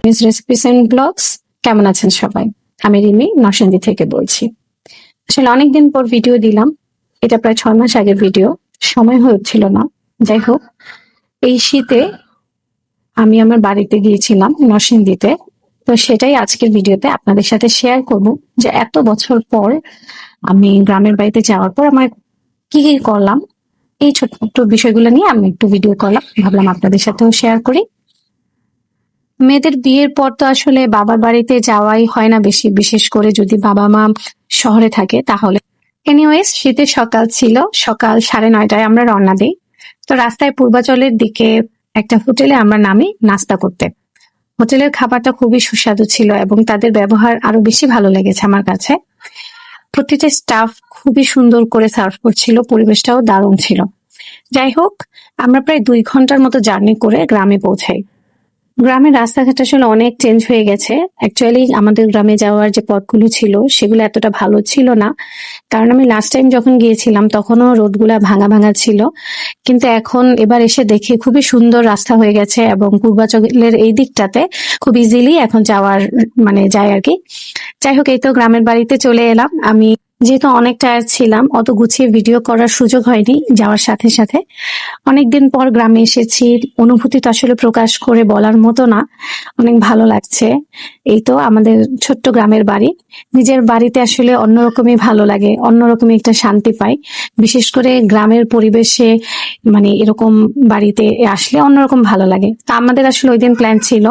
Miss recipes and blogs. কেমন আছেন সবাই? আমি রিমি নরসিংদী থেকে বলছি। আসলে অনেকদিন পর ভিডিও দিলাম, এটা প্রায় 6 মাস আগের ভিডিও, সময় হচ্ছিল না। যাই হোক, এই শীতে আমি আমার বাড়িতে গিয়েছিলাম নরসিংদীতে, তো সেটাই আজকের ভিডিওতে আপনাদের সাথে শেয়ার করব যে এত বছর পর আমি গ্রামের বাড়িতে যাওয়ার পর আমার কি কি করলাম, এই ছোট ছোট বিষয়গুলো নিয়ে আমি একটু ভিডিও করলাম, ভাবলাম আপনাদের সাথেও শেয়ার করি। মেয়েদের বিয়ের পর তো আসলে বাবার বাড়িতে যাওয়াই হয় না বেশি, বিশেষ করে যদি বাবা মা শহরে থাকে তাহলে। এনিওয়েজ, শীতের সকাল ছিল, সকাল 9:30টায় আমরা রওনা দিই। তো রাস্তায় পূর্বাচলের দিকে একটা হোটেলে আমরা নামি নাস্তা করতে। হোটেলের খাবারটা খুবই সুস্বাদু ছিল এবং তাদের ব্যবহার আরো বেশি ভালো লেগেছে আমার কাছে। প্রতিটা স্টাফ খুবই সুন্দর করে সার্ভ করছিল, পরিবেশটাও দারুণ ছিল। যাই হোক, আমরা প্রায় 2 ঘন্টার মতো জার্নি করে গ্রামে পৌঁছাই। গ্রামের রাস্তাঘাট আসলে অনেক চেঞ্জ হয়ে গেছে। অ্যাকচুয়ালি আমাদের গ্রামে যাওয়ার যে পথগুলো ছিল সেগুলো এতটা ভালো ছিল না, কারণ আমি লাস্ট টাইম যখন গিয়েছিলাম তখনও রোডগুলা ভাঙা ভাঙা ছিল। কিন্তু এখন এবার এসে দেখি খুবই সুন্দর রাস্তা হয়ে গেছে এবং পূর্বাচলের এই দিকটাতে খুব ইজিলি এখন যাওয়ার মানে যায় আর কি। যাই হোক, এই তো গ্রামের বাড়িতে চলে এলাম। আমি যেহেতু অনেক টায়ার্ড ছিলাম, অত গুছিয়ে ভিডিও করার সুযোগ হয়নি যাওয়ার সাথে সাথে। অনেকদিন পর গ্রামে এসেছি, অনুভূতি তো আসলে প্রকাশ করে বলার মতো না, অনেক ভালো লাগছে। এই তো আমাদের ছোট্ট গ্রামের বাড়ি। নিজের বাড়িতে আসলে অন্যরকমই ভালো লাগে, অন্যরকমই একটা শান্তি পাই। বিশেষ করে গ্রামের পরিবেশে মানে এরকম বাড়িতে আসলে অন্যরকম ভালো লাগে। তা আমাদের আসলে ওই দিন প্ল্যান ছিল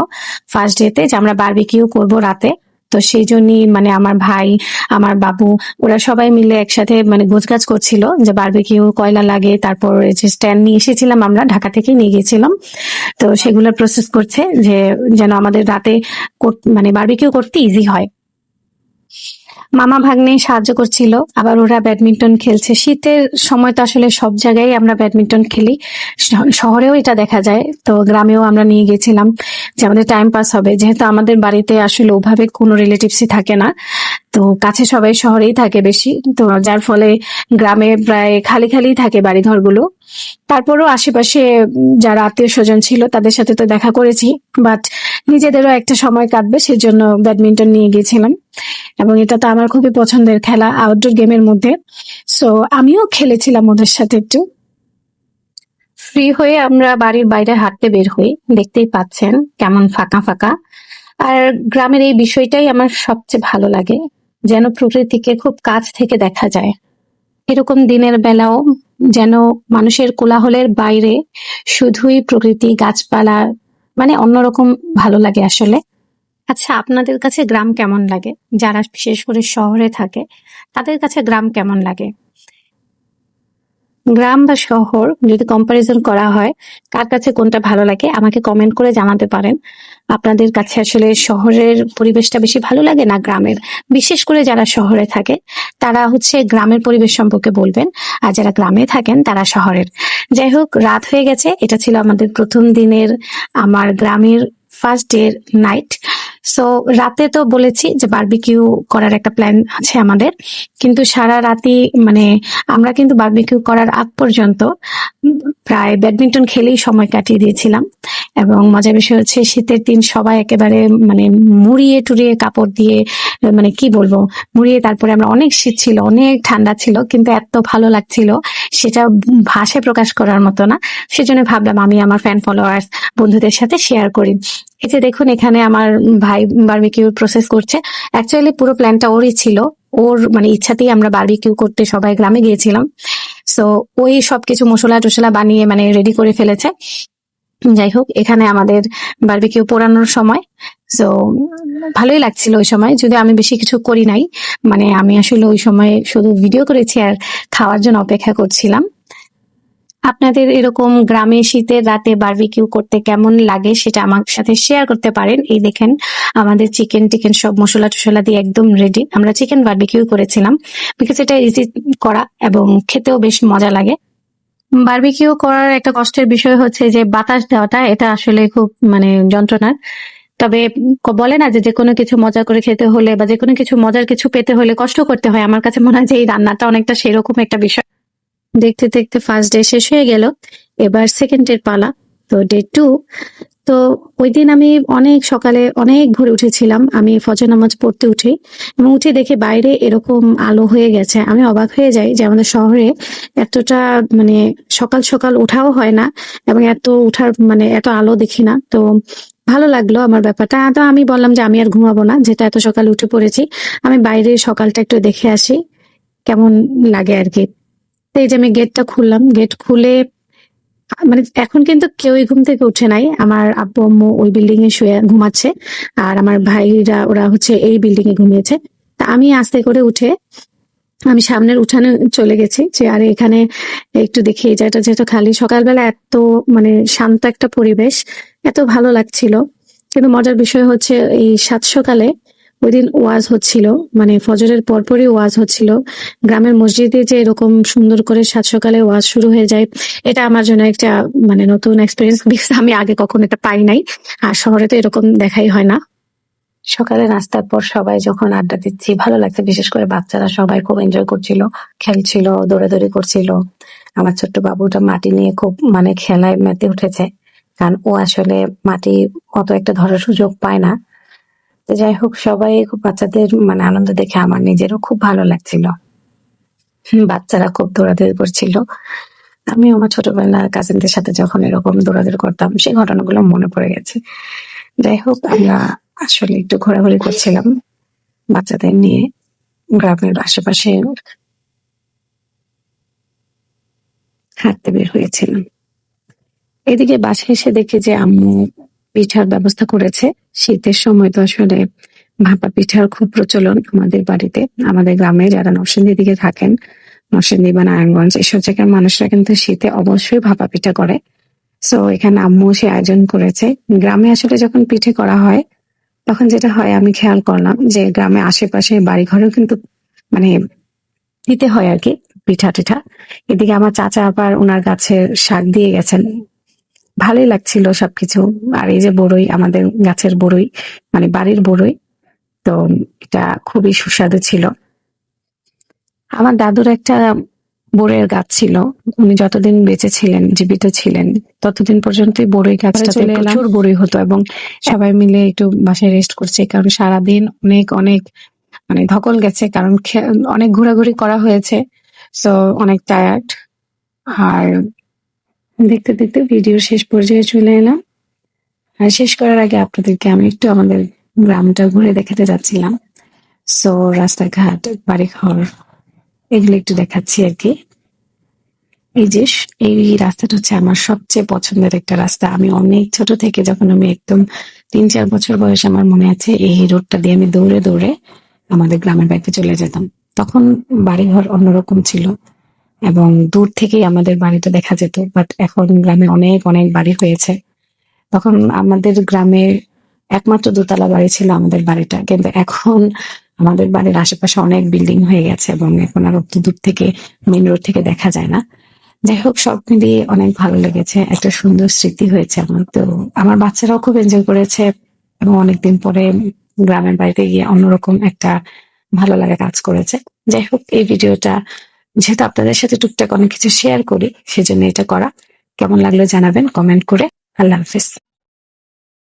ফার্স্ট ডেতে যে আমরা বারবিকিউ করব রাতে। তো সেই জন্যই মানে আমার ভাই, আমার বাবু, ওরা সবাই মিলে একসাথে মানে গোছগাছ করছিল যে বারবিকিউ কয়লা লাগে, তারপর যে স্ট্যান্ড নিয়ে এসেছিলাম আমরা ঢাকা থেকে নিয়ে গেছিলাম, তো সেগুলোর প্রসেস করছে যে যেন আমাদের রাতে মানে বারবিকিউ করতে ইজি হয়। মামা ভাগ্নে সাহায্য করছিল, আবার ওরা ব্যাডমিন্টন খেলছে। শীতের সময় তো আসলে সব জায়গায় আমরা ব্যাডমিন্টন খেলি, শহরেও এটা দেখা যায়, তো গ্রামেও আমরা নিয়ে গেছিলাম যে আমাদের টাইম পাস হবে, যেহেতু আমাদের বাড়িতে আসলে ওভাবে কোনো রিলেটিভসই থাকে না। তো কাছে সবাই শহরেই থাকে বেশি, তো যার ফলে গ্রামে প্রায় খালি খালি থাকে বাড়িঘরগুলো। তারপরও আশেপাশে যারা আত্মীয় স্বজন ছিল তাদের সাথে তো দেখা করেছি, বাট নিজেদেরও একটা সময় কাটবে সেজন্য ব্যাডমিন্টন নিয়ে গিয়েছিলাম। এবং এটা তো আমার খুবই পছন্দের খেলা আউটডোর গেমের মধ্যে, সো আমিও খেলেছিলাম ওদের সাথে একটু। ফ্রি হয়ে আমরা বাড়ির বাইরে হাঁটতে বের হই, দেখতেই পাচ্ছেন কেমন ফাঁকা ফাঁকা। আর গ্রামের এই বিষয়টাই আমার সবচেয়ে ভালো লাগে, যেন প্রকৃতিকে খুব কাছ থেকে দেখা যায়। এরকম দিনের বেলাও যেন মানুষের কোলাহলের বাইরে শুধুই প্রকৃতি, গাছপালা, মানে অন্যরকম ভালো লাগে আসলে। আচ্ছা, আপনাদের কাছে গ্রাম কেমন লাগে? যারা বিশেষ করে শহরে থাকে তাদের কাছে গ্রাম কেমন লাগে? গ্রাম বা শহর যদি কম্পারিজন করা হয়, কার কাছে কোনটা ভালো লাগে আমাকে কমেন্ট করে জানাতে পারেন। আপনাদের কাছে আসলে শহরের পরিবেশটা বেশি ভালো লাগে না গ্রামের? বিশেষ করে যারা শহরে থাকে তারা হচ্ছে গ্রামের পরিবেশ সম্পর্কে বলবেন, আর যারা গ্রামে থাকেন তারা শহরের। যাই হোক, রাত হয়ে গেছে, এটা ছিল আমাদের প্রথম দিনের আমার গ্রামের ফার্স্ট ডে নাইট। সো রাতে তো বলেছি যে বারবিকিউ করার একটা প্ল্যান আছে আমাদের, কিন্তু সারা রাতই মানে আমরা কিন্তু বারবিকিউ করার আগ পর্যন্ত প্রায় ব্যাডমিন্টন খেলেই সময় কাটিয়ে দিয়েছিলাম। এবং মজার বিষয় হচ্ছে শীতের দিন সবাই একেবারে মানে মুড়িয়ে টুড়িয়ে কাপড় দিয়ে, মানে কি বলবো, মুড়িয়ে, তারপরে আমরা অনেক শীত ছিল, অনেক ঠান্ডা ছিল, কিন্তু এত ভালো লাগছিল সেটা ভাষায় প্রকাশ করার মতো না। সেজন্য ভাবলাম আমি আমার ফ্যান ফলোয়ার্স বন্ধুদের সাথে শেয়ার করি। এই যে দেখুন, এখানে আমার ভাই বারবিকিউ প্রসেস করছে। অ্যাকচুয়ালি পুরো প্ল্যানটা ওরই ছিল, ওর মানে ইচ্ছাতেই আমরা বারবিকিউ করতে সবাই গ্রামে গিয়েছিলাম। সো ওই সবকিছু মশলা টসলা বানিয়ে মানে রেডি করে ফেলেছে। যাই হোক, এখানে আমাদের বারবিকিউ পোড়ানোর সময়, সো ভালোই লাগছিল ওই সময়, যদি আমি বেশি কিছু করি নাই, মানে আমি আসলে ওই সময় শুধু ভিডিও করেছি আর খাওয়ার জন্য অপেক্ষা করছিলাম। আপনাদের এরকম গ্রামে শীতের রাতে বারবিকিউ করতে কেমন লাগে সেটা আমার সাথে শেয়ার করতে পারেন। এই দেখেন আমাদের চিকেন টিকেন সব মশলা টসলা দিয়ে একদম রেডি। আমরা চিকেন বারবিকিউ করেছিলাম বিকজ এটা ইজি করা এবং খেতেও বেশ মজা লাগে। বারবিকিউ করার একটা কষ্টের বিষয় হচ্ছে যে বাতাস দেওয়াটা, এটা আসলে খুব মানে যন্ত্রণার। তবে বলে না যে কোনো কিছু মজা করে খেতে হলে বা যে কোনো কিছু মজার কিছু পেতে হলে কষ্ট করতে হয়, আমার কাছে মনে হয় যে এই রান্নাটা অনেকটা সেরকম একটা বিষয়। দেখতে দেখতে ফার্স্ট ডে শেষ হয়ে গেল, এবার সেকেন্ড ডের পালা, তো ডে 2। তো ওই দিন আমি অনেক সকালে অনেক ভোরে উঠেছিলাম, আমি ফজর নামাজ পড়তে উঠি এবং উঠে দেখি বাইরে এরকম আলো হয়ে গেছে। আমি অবাক হয়ে যাই যে আমাদের শহরে এতটা মানে সকাল সকাল ওঠাও হয় না এবং এত উঠার মানে এত আলো দেখি না। তো ভালো লাগলো আমার ব্যাপারটা। তো আমি বললাম যে আমি আর ঘুমাবো না, যেটা এত সকালে উঠে পড়েছি, আমি বাইরে সকালটা একটু দেখে আসি কেমন লাগে আর কি। তো এই যে আমি গেটটা খুললাম, গেট খুলে মানে এখন কিন্তু কেউই ঘুম থেকে উঠে নাই, আমার আব্বু আম্মু ওই বিল্ডিং এ শুয়ে ঘুমাচ্ছে আর আমার ভাইরা ওরা হচ্ছে এই বিল্ডিং এ ঘুমিয়েছে। তা আমি আস্তে করে উঠে আমি সামনের উঠানে চলে গেছি যে আরে এখানে একটু দেখি এই জায়গাটা যেহেতু খালি, সকালবেলা এত মানে শান্ত একটা পরিবেশ, এত ভালো লাগছিল। কিন্তু মজার বিষয় হচ্ছে এই সাত সকালে ওই দিন ওয়াজ হচ্ছিল, মানে ফজরের পরপরই ওয়াজ হচ্ছিল। গ্রামের মসজিদে যে এরকম সুন্দর করে সাত সকালে ওয়াজ শুরু হয়ে যায়, এটা আমার জন্য একটা মানে নতুন এক্সপিরিয়েন্স, বিকজ আমি আগে কখনো এটা পাই নাই, আর শহরে তো এরকম দেখাই হয় না। সকালে নাস্তার পর সবাই যখন আড্ডা দিচ্ছি ভালো লাগছে, বিশেষ করে বাচ্চারা সবাই খুব এনজয় করছিল, খেলছিল, দৌড়াদৌড়ি করছিল। আমার ছোট্ট বাবুটা মাটি নিয়ে খুব মানে খেলায় মেতে উঠেছে, কারণ ও আসলে মাটি অত একটা ধরার সুযোগ পায় না। তো যাই হোক, সবাই খুব বাচ্চাদের মানে আনন্দ দেখে আমার নিজেরও খুব ভালো লাগছিল। বাচ্চারা খুব দৌড়াদৌড়ি করছিল। আমিও আমার ছোটবেলার কাজিনদের সাথে যখন এরকম দৌড়াদৌড়ি করতাম সেই ঘটনাগুলো মনে পড়ে গেছে। যাই হোক, আমরা আসলে একটু ঘোরাঘুরি করছিলাম বাচ্চাদের নিয়ে গ্রামের আশেপাশে, হাঁটতে বের হয়েছিলাম। এদিকে বাসায় এসে দেখি যে আম্মু পিঠার ব্যবস্থা করেছে। শীতের সময় তো আসলে ভাপা পিঠার খুব প্রচলন আমাদের বাড়িতে। আমাদের গ্রামে যারা নরসিংদীর দিকে থাকেন, নরসিংদী বা নারায়ণগঞ্জ এসব জায়গার মানুষরা কিন্তু শীতে অবশ্যই ভাপা পিঠা করে। সো এখানে আম্মু সে আয়োজন করেছে। গ্রামে আসলে যখন পিঠে করা হয় তখন যেটা হয় আমি খেয়াল করলাম যে গ্রামে আশেপাশে বাড়ি ঘরেও কিন্তু মানে দিতে হয় আর কি পিঠা টিঠা। এদিকে আমার চাচা আবার ওনার গাছের শাক দিয়ে গেছেন, ভালোই লাগছিল সবকিছু। আর এই যে বড়ই, আমাদের গাছের বড়ই মানে বাড়ির বড়ই, তো এটা খুবই সুস্বাদু ছিল। আমার দাদুর একটা বড়ইয়ের গাছ ছিল, উনি যতদিন বেঁচে ছিলেন, জীবিত ছিলেন, ততদিন পর্যন্তই বড়ই গাছটাতে প্রচুর বড়ই হতো এবং সবাই মিলে একটু বাসায় রেস্ট করছে, কারণ সারাদিন অনেক অনেক মানে ধকল গেছে, কারণ অনেক ঘোরাঘুরি করা হয়েছে, সো অনেক টায়ার্ড। আর দেখতে দেখতে ভিডিও শেষ পর্যায়ে চলে এলাম। আর শেষ করার আগে আপনাদেরকে আমি একটু আমাদের গ্রামটা ঘুরে দেখাতে যাচ্ছিলাম। সো রাস্তাঘাট, বাড়িঘর এগুলো একটু দেখাচ্ছি আর কি। এই যে এই রাস্তাটা হচ্ছে আমার সবচেয়ে পছন্দের একটা রাস্তা। আমি অনেক ছোট থেকে, যখন আমি একদম 3-4 বছর বয়স, আমার মনে আছে এই রোডটা দিয়ে আমি দৌড়ে দৌড়ে আমাদের গ্রামের বাড়িতে চলে যেতাম। তখন বাড়িঘর অন্যরকম ছিল এবং দূর থেকেই আমাদের বাড়িটা দেখা যেত, বাট এখন গ্রামে অনেক অনেক বাড়ি হয়েছে। তখন আমাদের গ্রামে একমাত্র দোতলা বাড়ি ছিল আমাদের বাড়িটা, কিন্তু এখন আমাদের বাড়ির আশেপাশে অনেক বিল্ডিং হয়ে গেছে এবং এখন আর অত দূর থেকে, মেইন রোড থেকে দেখা যায় না। যাই হোক, সব মিলিয়ে অনেক ভালো লেগেছে, একটা সুন্দর স্মৃতি হয়েছে আমার। তো আমার বাচ্চারাও খুব এনজয় করেছে এবং অনেকদিন পরে গ্রামের বাড়িতে গিয়ে অন্যরকম একটা ভালো লাগা কাজ করেছে। যাই হোক, এই ভিডিওটা যেহেতু আপনাদের সাথে টুকটাক অনেক কিছু শেয়ার করি, সেজন্য এটা করা। কেমন লাগলো জানাবেন কমেন্ট করে। আল্লাহ হাফিজ।